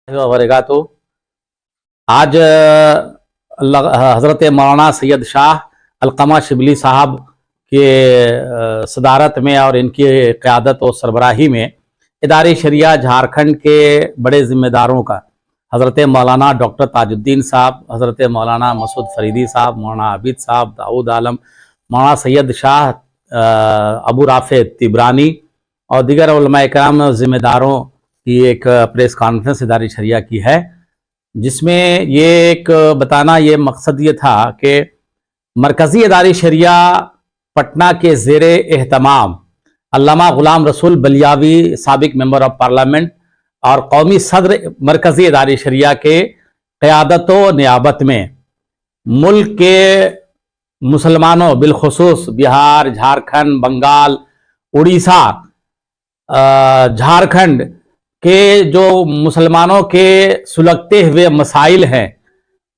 वबरकातुहू। आज हज़रत मौलाना सैयद शाह अलक़मा शिबली साहब के सदारत में और इनकी क़यादत और सरबराही में इदारे शरिया झारखंड के बड़े ज़िम्मेदारों का हज़रत मौलाना डॉक्टर ताजुद्दीन साहब, हज़रत मौलाना मसूद फरीदी साहब, मौलाना आबिद साहब, दाऊद आलम, मौलाना सैयद शाह अबू राफ़े तिब्रानी और दीगर उलमा इकराम ज़िम्मेदारों की एक प्रेस कॉन्फ्रेंस इदारे शरिया की है, जिसमें ये एक बताना ये मकसद ये था कि मरकज़ी इदारे शरिया पटना के ज़ेरे एहतमाम अल्लामा ग़ुलाम रसूल बलियावी साबिक मेंबर ऑफ पार्लियामेंट और कौमी सदर मरकज़ी इदारे शरिया के क़यादत व नियाबत में मुल्क के मुसलमानों बिलखुसूस बिहार, झारखंड, बंगाल, उड़ीसा, झारखंड के जो मुसलमानों के सुलगते हुए मसाइल हैं,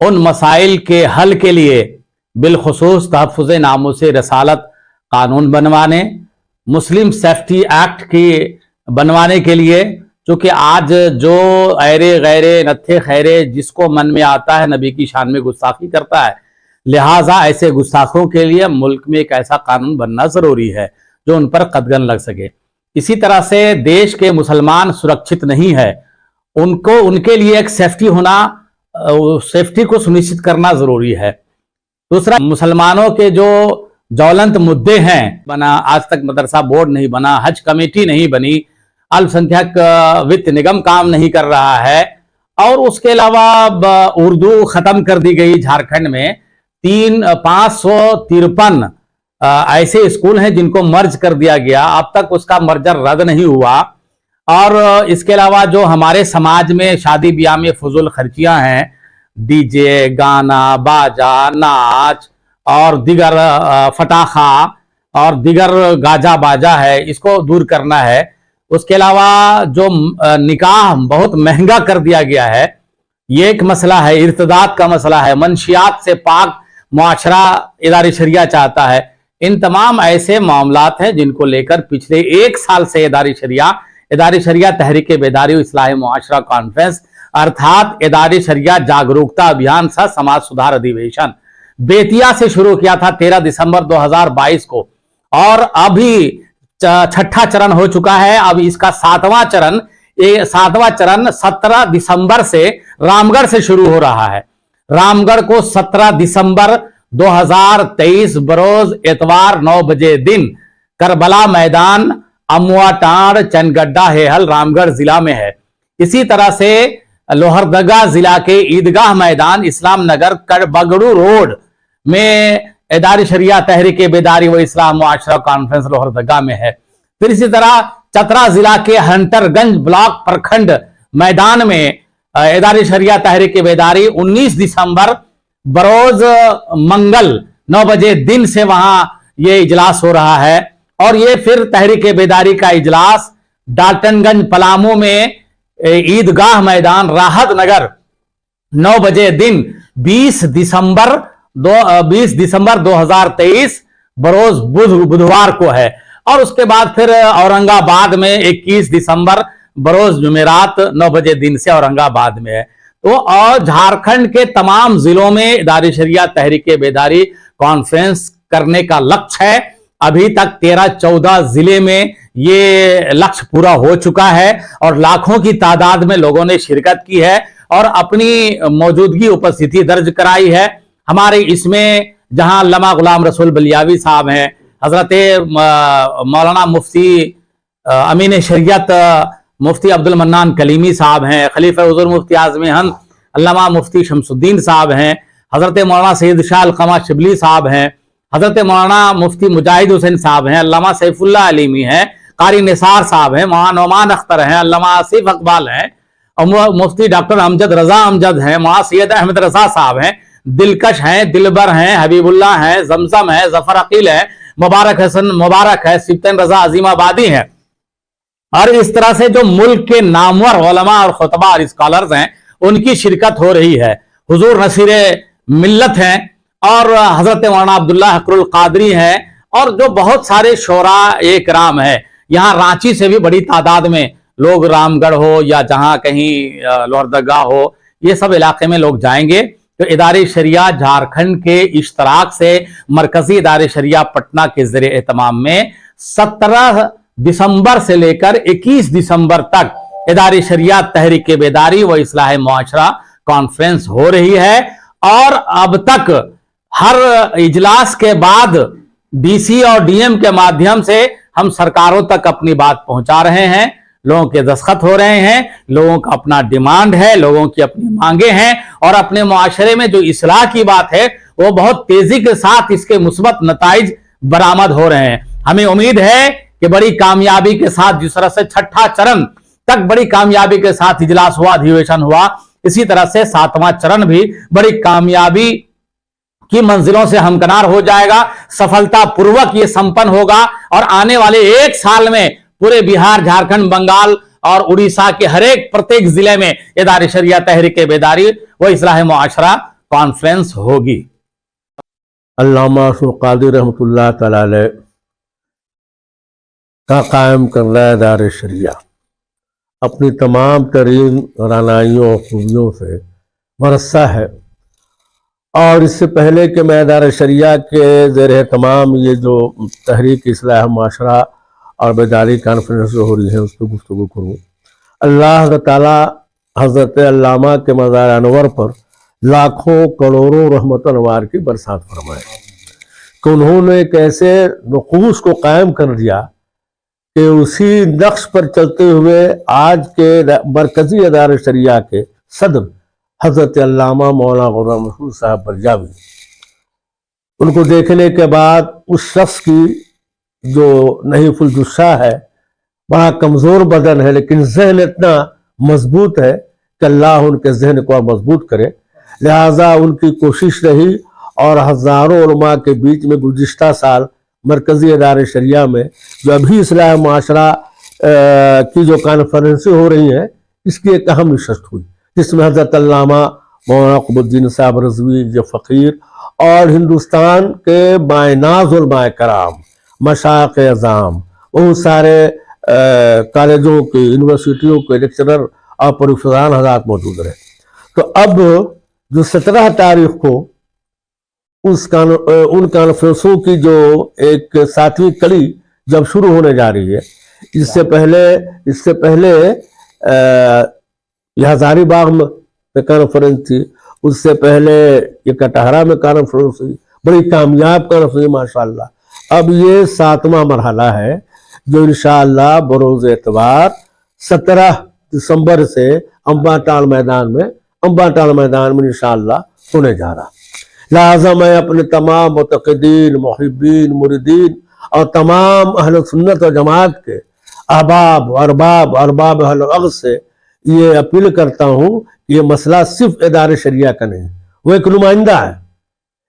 उन मसाइल के हल के लिए बिलखुसूस तहफ़्फ़ुज़ नामूस रसालत कानून बनवाने, मुस्लिम सेफ्टी एक्ट की बनवाने के लिए, चूँकि आज जो ऐरे गैरे नत्थे खैरे जिसको मन में आता है नबी की शान में गुस्ताखी करता है, लिहाजा ऐसे गुस्ताखों के लिए मुल्क में एक ऐसा कानून बनना ज़रूरी है जो उन पर कदगन लग सके। इसी तरह से देश के मुसलमान सुरक्षित नहीं है, उनको उनके लिए एक सेफ्टी को सुनिश्चित करना ज़रूरी है। दूसरा, मुसलमानों के जो ज्वलंत मुद्दे हैं, बना आज तक मदरसा बोर्ड नहीं बना, हज कमेटी नहीं बनी, अल्पसंख्यक वित्त निगम काम नहीं कर रहा है, और उसके अलावा उर्दू ख़त्म कर दी गई। झारखंड में 553 ऐसे स्कूल हैं जिनको मर्ज कर दिया गया, अब तक उसका मर्जर रद्द नहीं हुआ। और इसके अलावा जो हमारे समाज में शादी ब्याह में फजूल खर्चियां हैं, डीजे, गाना, बाजा, नाच और दिगर फटाखा और दिगर गाजा बाजा है, इसको दूर करना है। उसके अलावा जो निकाह बहुत महंगा कर दिया गया है, ये एक मसला है। इर्तिदाद का मसला है। मंशियात से पाक मुआशरा इदारे शरिया चाहता है। इन तमाम ऐसे मामलात हैं जिनको लेकर पिछले 1 साल से इदारे शरिया तहरीक बेदारी व इस्लाह मुआशरा कॉन्फ्रेंस अर्थात इदारे शरिया जागरूकता अभियान सा समाज सुधार अधिवेशन बेतिया से शुरू किया था 13 दिसंबर 2022 को, और अभी 6ठा चरण हो चुका है। अब इसका 7वां चरण 17 दिसंबर से रामगढ़ से शुरू हो रहा है। रामगढ़ को 17 दिसंबर 2023 बरोज एतवार 9 बजे दिन करबला मैदान, अमुआ टांड़, चनगड्डा, हेहल रामगढ़ जिला में है। इसी तरह से लोहरदगा जिला के ईदगाह मैदान, इस्लाम नगर, बगड़ू रोड में इदारे शरिया तहरीक बेदारी व इस्लाह मुआशरा कॉन्फ्रेंस लोहरदगा में है। फिर इसी तरह चतरा जिला के हंटरगंज ब्लॉक प्रखंड मैदान में इदारे शरिया तहरीक बेदारी 19 दिसंबर बरोज मंगल 9 बजे दिन से वहां ये इजलास हो रहा है। और ये फिर तहरीक बेदारी का इजलास डाल्टनगंज पलामू में ईदगाह मैदान राहत नगर 9 बजे दिन 20 दिसंबर 2023 बरोज बुधवार को है। और उसके बाद फिर औरंगाबाद में 21 दिसंबर बरोज जुमेरात 9 बजे दिन से औरंगाबाद में है। तो और झारखंड के तमाम जिलों में इदारे शरिया तहरीक बेदारी कॉन्फ्रेंस करने का लक्ष्य है। अभी तक 13-14 जिले में ये लक्ष्य पूरा हो चुका है और लाखों की तादाद में लोगों ने शिरकत की है और अपनी मौजूदगी उपस्थिति दर्ज कराई है। हमारे इसमें जहां अल्लामा ग़ुलाम रसूल बलियावी साहब हैं, हजरत मौलाना मुफ्ती अमीन शरीयत मुफ्ती अब्दुल मन्नान कलीमी साहब हैं, खलीफा हुज़ूर मुफ्ती आज़म हिंद अल्लामा मुफ्ती शमसुद्दीन साहब हैं, हजरत मौलाना सैयद शाह अलक़मा शिबली साहब हैं, हजरत मौलाना मुफ्ती मुजाहिद हुसैन साहब हैं, अल्लामा सैफुल्लाह अलीमी हैं, कारी निसार साहब हैं, मौलाना नौमान अख्तर हैं, अल्लामा आसिफ इकबाल हैं, और मुफ्ती डॉक्टर अमजद रजा अमजद हैं, मौलाना सैयद अहमद रजा साहब हैं, दिलकश हैं, दिलबर हैं, हबीबुल्लाह हैं, जमजम है, जफर अकील है, मुबारक हसन मुबारक है, सिब्तन रजा अजीमाबादी हैं। और इस तरह से जो मुल्क के नामवर उलमा और खुतबा और स्कॉलर्स हैं, उनकी शिरकत हो रही है। हुजूर नसीर मिल्लत हैं और हजरत मौलाना अब्दुल्ला हकरुल कादरी हैं और जो बहुत सारे शोरा इकराम है। यहाँ रांची से भी बड़ी तादाद में लोग रामगढ़ हो या जहां कहीं लोहरदगा हो, ये सब इलाके में लोग जाएंगे। तो इदारे शरिया झारखंड के इश्तराक से मरकजी इदारे शरिया पटना के ज़रिए एहतमाम में 17 दिसंबर से लेकर 21 दिसंबर तक इदारे शरिया तहरीक बेदारी व इस्लाह मुआशरा कॉन्फ्रेंस हो रही है। और अब तक हर इजलास के बाद डीसी और डीएम के माध्यम से हम सरकारों तक अपनी बात पहुंचा रहे हैं, लोगों के दस्तखत हो रहे हैं, लोगों का अपना डिमांड है, लोगों की अपनी मांगे हैं, और अपने मुआशरे में जो इस्लाह की बात है वो बहुत तेजी के साथ इसके मुस्बत नताइज बरामद हो रहे हैं। हमें उम्मीद है कि बड़ी कामयाबी के साथ, जिस तरह से छठा चरण तक बड़ी कामयाबी के साथ इजलास हुआ, अधिवेशन हुआ, इसी तरह से 7वां चरण भी बड़ी कामयाबी की मंजिलों से हमकिनार हो जाएगा, सफलतापूर्वक ये संपन्न होगा। और आने वाले 1 साल में पूरे बिहार, झारखंड, बंगाल और उड़ीसा के हर एक प्रत्येक जिले में इदारे शरिया तहरीक बेदारी व इस्लाह मुआशरा कॉन्फ्रेंस होगी। अल्लामा अब्दुल कादिर रहमतुल्लाह तआला अलैह का कायम करना इदारे शरिया अपनी तमाम तरीन रानाइयों और खूबियों से वरसा है। और इससे पहले कि मैं इदारे शरिया के ज़ेर तमाम ये जो तहरीक इस्लाह मुआशरा और बेदारी कॉन्फ्रेंस हो रही है उस पर गुफ्तगू करूँ, अल्लाह ताला हज़रत अल्लामा के मज़ार अनवर पर लाखों करोड़ों रहमत अनवार की बरसात फरमाए कि उन्होंने एक ऐसे नक़ूश को कायम कर दिया कि उसी नक्श पर चलते हुए आज के मरकज़ी इदारे शरिया के सदर हज़रत अल्लामा मौलाना गुलाम महमूद साहब बरजावी, उनको देखने के बाद उस शख्स की जो नहीफुल जुस्सा है, बड़ा कमज़ोर बदन है, लेकिन जहन इतना मजबूत है कि अल्लाह उनके जहन को मजबूत करे। लिहाजा उनकी कोशिश रही और हज़ारों उलमा के बीच में गुज़िश्ता साल मरकज़ी इदारे शरिया में जो अभी इस्लाह मुआशरा की जो कॉन्फ्रेंसें हो रही हैं, इसकी एक अहम नशस्त हुई, जिसमें हज़रत अल्लामा मौलाना क़ुतबुद्दीन साहब रज़वी जो फ़कीर और हिंदुस्तान के बायनाज़ उलमाए कराम, मशाइख़ अज़ाम, बहुत सारे कॉलेजों के, यूनिवर्सिटियों के लेक्चरर और प्रोफेसरान हज़रात मौजूद रहे। तो अब जो 17 तारीख को उन कॉन्फ्रेंसों की जो एक 7वीं कड़ी जब शुरू होने जा रही है, इससे पहले ये हजारीबाग में कॉन्फ्रेंस थी, उससे पहले ये कटहरा में कॉन्फ्रेंस हुई, बड़ी कामयाब कॉन्फ्रेंस माशाअल्लाह। अब ये 7वां मरहला है जो इंशाअल्लाह बरोज़ एतवार 17 दिसंबर से अम्बाटाल मैदान में इंशाअल्लाह होने जा रहा। लिहाजा मैं अपने तमाम मुतक़िदीन, मुहिब्बीन, मुरीदीन और तमाम अहले सुन्नत व जमात के अहबाब अरबाब अहले अक़्द से ये अपील करता हूँ कि ये मसला सिर्फ इदारे शरिया का नहीं, वो एक नुमाइंदा है,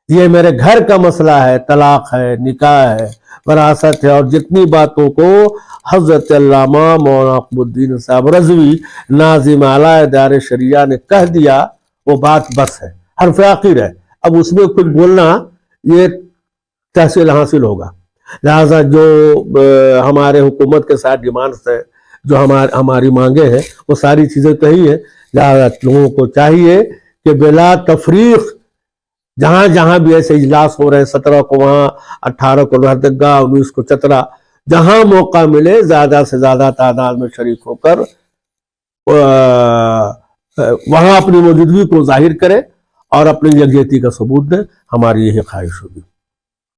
ये मेरे घर का मसला है, तलाक है, निकाह है, वरासत है, और जितनी बातों को हज़रत अल्लामा मौलाना क़ुतबुद्दीन साहब रज़वी नाज़िम आला इदारे शरिया ने कह दिया, वो बात बस है, हर्फ आखिर है। अब उसमें कुछ बोलना ये तहसील हासिल होगा। लिहाजा जो हमारे हुकूमत के साथ डिमांड्स है, जो हमारी मांगे हैं, वो सारी चीज़ें कही है। लिहाजा लोगों को चाहिए कि बिला तफरीक जहाँ जहाँ भी ऐसे इजलास हो रहे हैं, 17 को वहाँ, 18 को लोहरदगा, 19 को चतरा, जहाँ मौका मिले ज़्यादा से ज़्यादा तादाद में शरीक होकर वहाँ अपनी मौजूदगी को जाहिर करे और अपनी यकजहती का सबूत दें। हमारी यही ख्वाहिश होगी।